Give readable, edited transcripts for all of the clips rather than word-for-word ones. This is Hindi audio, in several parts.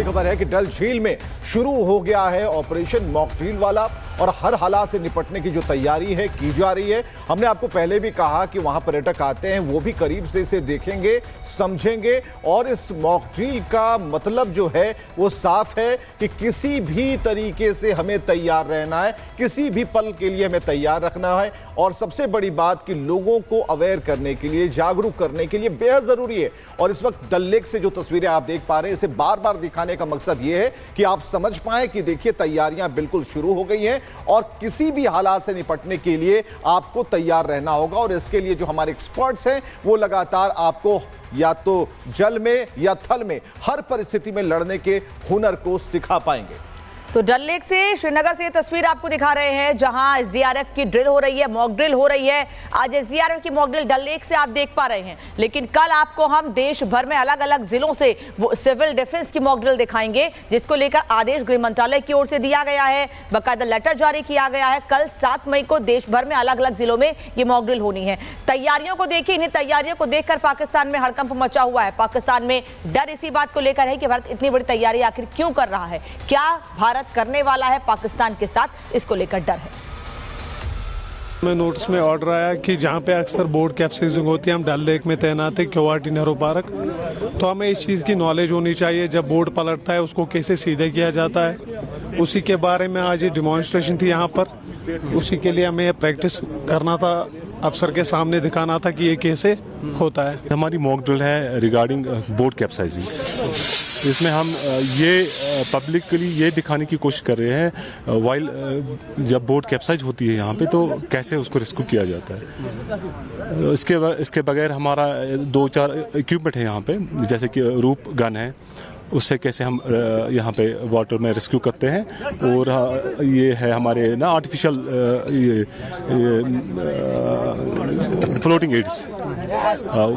खबर है कि डल झील में शुरू हो गया है ऑपरेशन मॉक ड्रिल वाला और हर हालात से निपटने की जो तैयारी है की जा रही है। हमने आपको पहले भी कहा कि वहां पर्यटक आते हैं, वो भी करीब से इसे देखेंगे, समझेंगे और इस मॉक ड्रिल का मतलब जो है वो साफ है कि किसी भी तरीके से हमें तैयार रहना है, किसी भी पल के लिए हमें तैयार रखना है। और सबसे बड़ी बात कि लोगों को अवेयर करने के लिए, जागरूक करने के लिए बेहद जरूरी है। और इस वक्त डल लेक से जो तस्वीरें आप देख पा रहे हैं, इसे बार बार दिखाने का मकसद यह है कि आप समझ पाएं कि देखिए तैयारियां बिल्कुल शुरू हो गई हैं और किसी भी हालात से निपटने के लिए आपको तैयार रहना होगा। और इसके लिए जो हमारे एक्सपर्ट्स हैं वो लगातार आपको या तो जल में या थल में हर परिस्थिति में लड़ने के हुनर को सिखा पाएंगे। तो डल लेक से, श्रीनगर से ये तस्वीर आपको दिखा रहे हैं जहां एसडीआरएफ की ड्रिल हो रही है, मॉक ड्रिल हो रही है। आज एसडीआरएफ की मॉक ड्रिल डल लेक से आप देख पा रहे हैं, लेकिन कल आपको हम देश भर में अलग अलग जिलों से वो सिविल डिफेंस की मॉक ड्रिल दिखाएंगे, जिसको लेकर आदेश गृह मंत्रालय की ओर से दिया गया है, बाकायदा लेटर जारी किया गया है। कल 7 मई को देश भर में अलग अलग जिलों में ये मॉक ड्रिल होनी है। तैयारियों को देखिए, इन्हीं तैयारियों को देखकर पाकिस्तान में हड़कंप मचा हुआ है। पाकिस्तान में डर इसी बात को लेकर है कि भारत इतनी बड़ी तैयारी आखिर क्यों कर रहा है, क्या भारत करने वाला है पाकिस्तान के साथ, इसको लेकर डर है। में नोटिस में ऑर्डर आया कि जहाँ पे अक्सर बोट कैप्सिजिंग होती है, हम डल लेक में तैनात है क्योवाटी नेहरू पार्क, तो हमें इस चीज़ की नॉलेज होनी चाहिए। जब बोट पलटता है उसको कैसे सीधे किया जाता है, उसी के बारे में आज ये डिमॉन्स्ट्रेशन थी यहाँ पर। उसी के लिए हमें प्रैक्टिस करना था, अफसर के सामने दिखाना था कि ये कैसे होता है। हमारी मॉक ड्रिल है रिगार्डिंग बोट कैप्साइजिंग। इसमें हम ये पब्लिकली ये दिखाने की कोशिश कर रहे हैं वाइल जब बोट कैप्साइज होती है यहाँ पे तो कैसे उसको रेस्क्यू किया जाता है। इसके बगैर हमारा 2-4 इक्विपमेंट है यहाँ पे, जैसे कि रूप गन है, उससे कैसे हम यहाँ पे वाटर में रेस्क्यू करते हैं। और ये है हमारे ना आर्टिफिशियल फ्लोटिंग एड्स,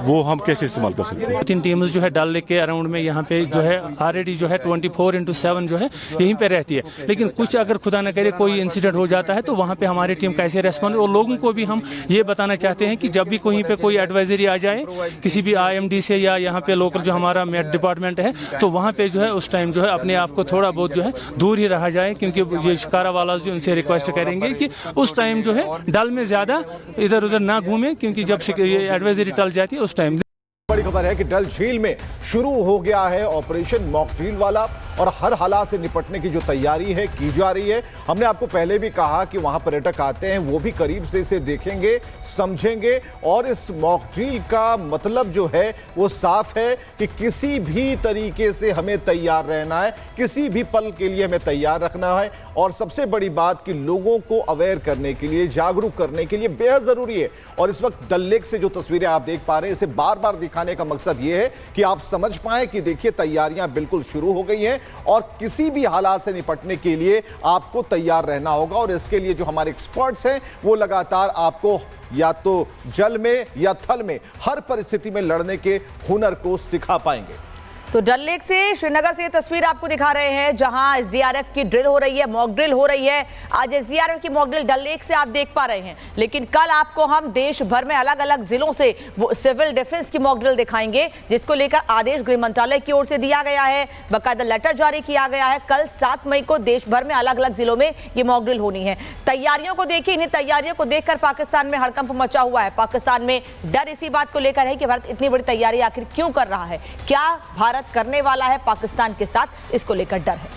वो हम कैसे इस्तेमाल कर सकते हैं। 3 टीम्स जो है डल लेक के अराउंड में यहाँ पे जो है ऑलरेडी जो है 24/7 जो है यहीं पे रहती है। लेकिन कुछ अगर खुदा न करे कोई इंसिडेंट हो जाता है तो वहाँ पे हमारी टीम कैसे रेस्पॉन्ड, और लोगों को भी हम ये बताना चाहते हैं कि जब भी कहीं पे कोई एडवाइजरी आ जाए किसी भी IMD से या यहाँ पे लोकल जो हमारा मेट डिपार्टमेंट है, तो वहाँ पे जो है उस टाइम जो है अपने आप को थोड़ा बहुत जो है दूर ही रहा जाए, क्योंकि ये शिकारा वाला जो उनसे रिक्वेस्ट करेंगे कि उस टाइम जो है डल में ज्यादा इधर उधर ना घूमे, क्योंकि जब ये एडवाइजरी टल जाती है उस टाइम। बड़ी खबर है कि डल झील में शुरू हो गया है ऑपरेशन मॉक ड्रिल वाला और हर हालात से निपटने की जो तैयारी है की जा रही है। हमने आपको पहले भी कहा कि वहां पर्यटक आते हैं, वो भी करीब से इसे देखेंगे, समझेंगे और इस मॉक ड्रिल का मतलब जो है वो साफ है कि किसी भी तरीके से हमें तैयार रहना है, किसी भी पल के लिए हमें तैयार रखना है। और सबसे बड़ी बात कि लोगों को अवेयर करने के लिए, जागरूक करने के लिए बेहद जरूरी है। और इस वक्त डल लेक से जो तस्वीरें आप देख पा रहे हैं, इसे बार बार दिखाने का मकसद यह है कि आप समझ पाएं कि देखिए तैयारियां बिल्कुल शुरू हो गई हैं और किसी भी हालात से निपटने के लिए आपको तैयार रहना होगा। और इसके लिए जो हमारे एक्सपर्ट्स हैं वो लगातार आपको या तो जल में या थल में हर परिस्थिति में लड़ने के हुनर को सिखा पाएंगे। तो डल लेक से, श्रीनगर से ये तस्वीर आपको दिखा रहे हैं जहां एसडीआरएफ की ड्रिल हो रही है, मॉक ड्रिल हो रही है। आज एसडीआरएफ की मॉक ड्रिल डल लेक से आप देख पा रहे हैं, लेकिन कल आपको हम देश भर में अलग अलग जिलों से वो सिविल डिफेंस की मॉक ड्रिल दिखाएंगे, जिसको लेकर आदेश गृह मंत्रालय की ओर से दिया गया है, बाकायदा लेटर जारी किया गया है। कल 7 मई को देश भर में अलग अलग जिलों में ये मॉक ड्रिल होनी है। तैयारियों को देखिए, इन्हीं तैयारियों को देखकर पाकिस्तान में हड़कंप मचा हुआ है। पाकिस्तान में डर इसी बात को लेकर है कि भारत इतनी बड़ी तैयारी आखिर क्यों कर रहा है, क्या भारत करने वाला है पाकिस्तान के साथ, इसको लेकर डर है।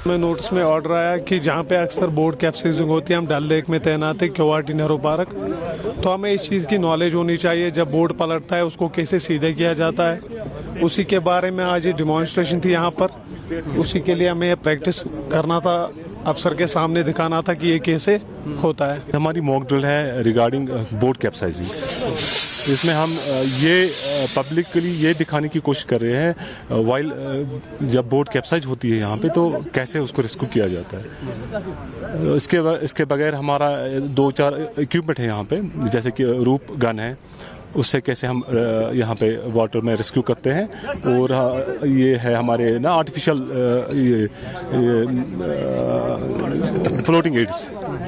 में नोटिस में ऑर्डर आया कि जहाँ पे अक्सर बोट कैप्सिजिंग होती है, हम डल लेक में तैनात है क्योवाटी नेहरू पार्क, तो हमें इस चीज़ की नॉलेज होनी चाहिए। जब बोट पलटता है उसको कैसे सीधे किया जाता है, उसी के बारे में आज ये डिमॉन्स्ट्रेशन थी यहाँ पर। उसी के लिए हमें प्रैक्टिस करना था, अफसर के सामने दिखाना था कि ये कैसे होता है। हमारी मॉक ड्रिल है रिगार्डिंग बोट कैप्साइजिंग। इसमें हम ये पब्लिकली ये दिखाने की कोशिश कर रहे हैं वाइल जब बोट कैप्साइज होती है यहाँ पे तो कैसे उसको रेस्क्यू किया जाता है। इसके बगैर हमारा 2-4 इक्विपमेंट है यहाँ पे, जैसे कि रूप गन है, उससे कैसे हम यहाँ पे वाटर में रेस्क्यू करते हैं। और ये है हमारे ना आर्टिफिशियल फ्लोटिंग एड्स,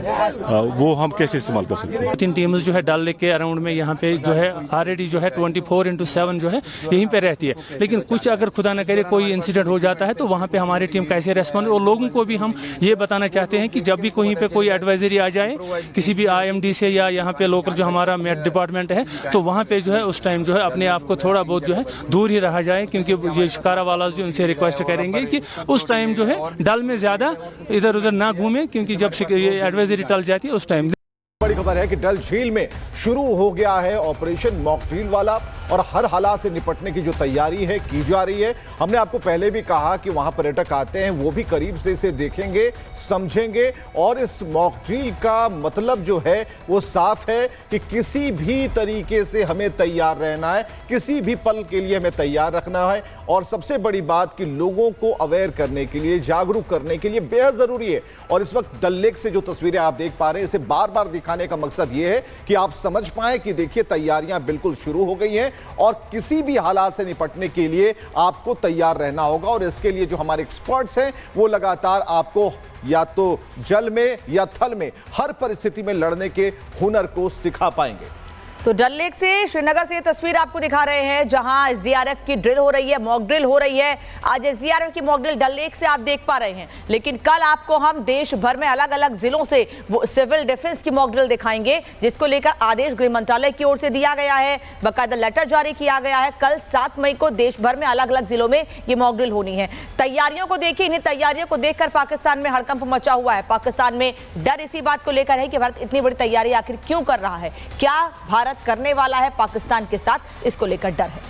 वो हम कैसे इस्तेमाल कर सकते हैं। 3 टीम्स जो है डल लेक के अराउंड में यहाँ पे जो है ऑलरेडी जो है 24/7 जो है यहीं पे रहती है। लेकिन कुछ अगर खुदा न करे कोई इंसिडेंट हो जाता है तो वहाँ पे हमारी टीम कैसे रेस्पॉन्ड, और लोगों को भी हम ये बताना चाहते हैं कि जब भी कहीं पे कोई एडवाइजरी आ जाए किसी भी IMD से या यहाँ पे लोकल जो हमारा मेट डिपार्टमेंट है, तो वहाँ पे जो है उस टाइम जो है अपने आप को थोड़ा बहुत जो है दूर ही रहा जाए, क्योंकि ये शिकारा वाला जो उनसे रिक्वेस्ट करेंगे कि उस टाइम जो है डल में ज्यादा इधर उधर ना घूमे, क्योंकि जब ये एडवाइजरी टल जाती है उस टाइम। बड़ी खबर है कि डल झील में शुरू हो गया है ऑपरेशन मॉक ड्रिल वाला और हर हालात से निपटने की जो तैयारी है की जा रही है। हमने आपको पहले भी कहा कि वहां पर्यटक आते हैं, वो भी करीब से इसे देखेंगे, समझेंगे। और इस मॉक ड्रिल का मतलब जो है वो साफ है कि किसी भी तरीके से हमें तैयार रहना है, किसी भी पल के लिए हमें तैयार रखना है। और सबसे बड़ी बात कि लोगों को अवेयर करने के लिए, जागरूक करने के लिए बेहद जरूरी है। और इस वक्त डल लेक से जो तस्वीरें आप देख पा रहे हैं, इसे बार बार दिखाने का मकसद यह है कि आप समझ पाएं कि देखिए तैयारियां बिल्कुल शुरू हो गई हैं और किसी भी हालात से निपटने के लिए आपको तैयार रहना होगा। और इसके लिए जो हमारे एक्सपर्ट्स हैं वो लगातार आपको या तो जल में या थल में हर परिस्थिति में लड़ने के हुनर को सिखा पाएंगे। तो डल लेक से, श्रीनगर से ये तस्वीर आपको दिखा रहे हैं जहां SDRF की ड्रिल हो रही है, मॉक ड्रिल हो रही है। आज SDRF की मॉक ड्रिल डल लेक से आप देख पा रहे हैं, लेकिन कल आपको हम देश भर में अलग अलग जिलों से वो सिविल डिफेंस की मॉक ड्रिल दिखाएंगे, जिसको लेकर आदेश गृह मंत्रालय की ओर से दिया गया है, बाकायदा लेटर जारी किया गया है। कल 7 मई को देश भर में अलग अलग जिलों में ये मॉक ड्रिल होनी है। तैयारियों को देखिए, इन्हीं तैयारियों को देखकर पाकिस्तान में हड़कंप मचा हुआ है। पाकिस्तान में डर इसी बात को लेकर है कि भारत इतनी बड़ी तैयारी आखिर क्यों कर रहा है, क्या भारत करने वाला है पाकिस्तान के साथ, इसको लेकर डर है।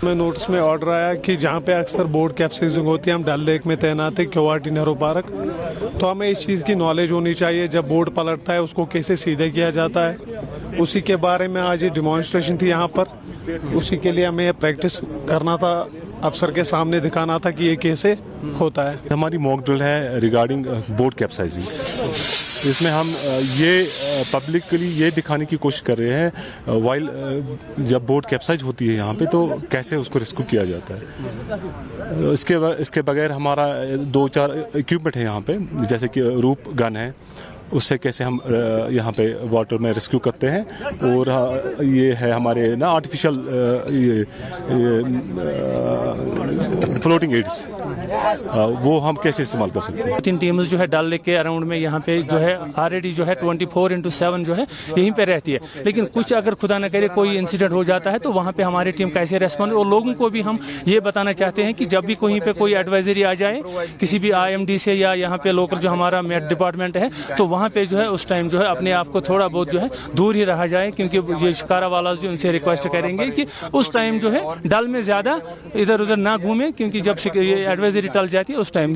में नोटिस में ऑर्डर आया कि जहाँ पे अक्सर बोट कैप्सिजिंग होती है, हम डल लेक में तैनात है, क्योवाटी नेहरू पार्क, तो हमें इस चीज़ की नॉलेज होनी चाहिए। जब बोट पलटता है उसको कैसे सीधे किया जाता है, उसी के बारे में आज ये डिमॉन्स्ट्रेशन थी यहाँ पर। उसी के लिए हमें प्रैक्टिस करना था, अफसर के सामने दिखाना था कि ये कैसे होता है। हमारी मॉक ड्रिल है रिगार्डिंग बोट कैप्साइजिंग। इसमें हम ये पब्लिकली ये दिखाने की कोशिश कर रहे हैं वाइल जब बोट कैप्साइज होती है यहाँ पे तो कैसे उसको रेस्क्यू किया जाता है। इसके बगैर हमारा 2-4 इक्विपमेंट है यहाँ पे, जैसे कि रूप गन है, उससे कैसे हम यहाँ पे वाटर में रेस्क्यू करते हैं। और ये है हमारे ना आर्टिफिशियल फ्लोटिंग एड्स, वो हम कैसे इस्तेमाल कर सकते हैं। 3 टीम्स जो है डल लेक के अराउंड में यहाँ पे जो है ऑलरेडी जो है 24/7 जो है यहीं पे रहती है। लेकिन कुछ अगर खुदा न करे कोई इंसिडेंट हो जाता है तो वहाँ पे हमारी टीम कैसे रेस्पॉन्ड, और लोगों को भी हम ये बताना चाहते हैं कि जब भी कहीं पे कोई एडवाइजरी आ जाए किसी भी IMD से या यहाँ पे लोकल जो हमारा मेट डिपार्टमेंट है, तो वहाँ पे जो है उस टाइम जो है अपने आप को थोड़ा बहुत जो है दूर ही रहा जाए, क्योंकि ये शिकारा वाला जो उनसे रिक्वेस्ट करेंगे कि उस टाइम जो है डल में ज्यादा इधर उधर ना घूमे, क्योंकि जब ये एडवाइजरी टल जाती है उस टाइम